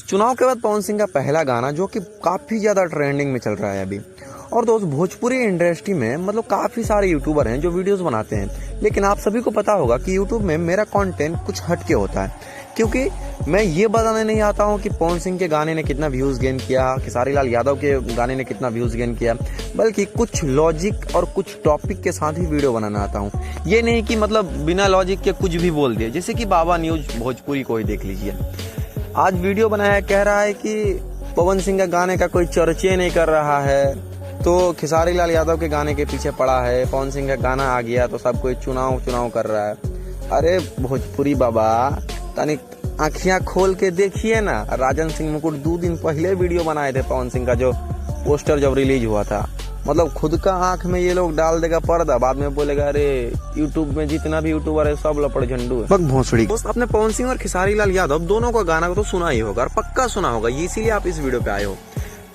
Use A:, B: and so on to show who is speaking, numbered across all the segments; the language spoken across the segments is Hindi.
A: चुनाव के बाद पवन सिंह का पहला गाना जो कि काफ़ी ज़्यादा ट्रेंडिंग में चल रहा है अभी। और दोस्त, भोजपुरी इंडस्ट्री में मतलब काफ़ी सारे यूट्यूबर हैं जो वीडियोस बनाते हैं, लेकिन आप सभी को पता होगा कि यूट्यूब में मेरा कंटेंट कुछ हटके होता है, क्योंकि मैं ये बताने नहीं आता हूँ कि पवन सिंह के गाने ने कितना व्यूज़ गेन किया, खेसारी लाल यादव के गाने ने कितना व्यूज़ गेन किया, बल्कि कुछ लॉजिक और कुछ टॉपिक के साथ ही वीडियो बनाना आता हूँ। ये नहीं कि मतलब बिना लॉजिक के कुछ भी बोल दिए, जैसे कि बाबा न्यूज़ भोजपुरी को ही देख लीजिए। आज वीडियो बनाया, कह रहा है कि पवन सिंह का गाने का कोई चर्चे नहीं कर रहा है, तो खेसारी लाल यादव के गाने के पीछे पड़ा है। पवन सिंह का गाना आ गया तो सब कोई चुनाव चुनाव कर रहा है। अरे भोजपुरी बाबा, तनिक आँखियाँ खोल के देखिए ना। राजन सिंह मुकुट 2 दिन पहले वीडियो बनाए थे पवन सिंह का, जो पोस्टर जब रिलीज हुआ था। मतलब खुद का आंख में ये लोग डाल देगा पर्दा, बाद में बोलेगा अरे यूट्यूब में जितना भी यूट्यूबर है सब लपड़ झंडू है। भोसड़ी दोस्त, आपने पवन सिंह और खेसारी लाल यादव दोनों का गाना तो सुना ही होगा और पक्का सुना होगा, इसीलिए आप इस वीडियो पे आए हो।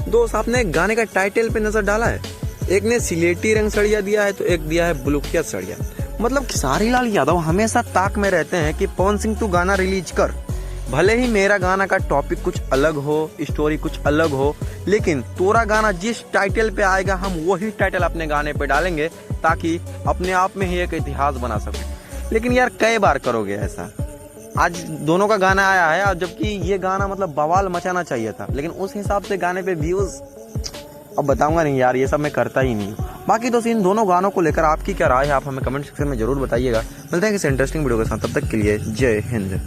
A: दोस्त, आपने गाने का टाइटल पे नजर डाला है? एक ने सिलेटी रंग सड़िया दिया है तो एक दिया है ब्लुकिया सड़िया। मतलब खेसारी लाल यादव हमेशा ताक में रहते हैं कि पवन सिंह तू गाना रिलीज कर, भले ही मेरा गाना का टॉपिक कुछ अलग हो, स्टोरी कुछ अलग हो, लेकिन तोरा गाना जिस टाइटल पे आएगा हम वही टाइटल अपने गाने पे डालेंगे, ताकि अपने आप में ही एक इतिहास बना सके। लेकिन यार कई बार करोगे ऐसा? आज दोनों का गाना आया है, और जबकि ये गाना मतलब बवाल मचाना चाहिए था, लेकिन उस हिसाब से गाने पे व्यूज अब बताऊंगा नहीं यार, ये सब मैं करता ही नहीं। बाकी दोस्त, इन दोनों गानों को लेकर आपकी क्या राय है, आप हमें कमेंट सेक्शन में जरूर बताइएगा। मिलते हैं किसी इंटरेस्टिंग वीडियो के साथ, तब तक के लिए जय हिंद।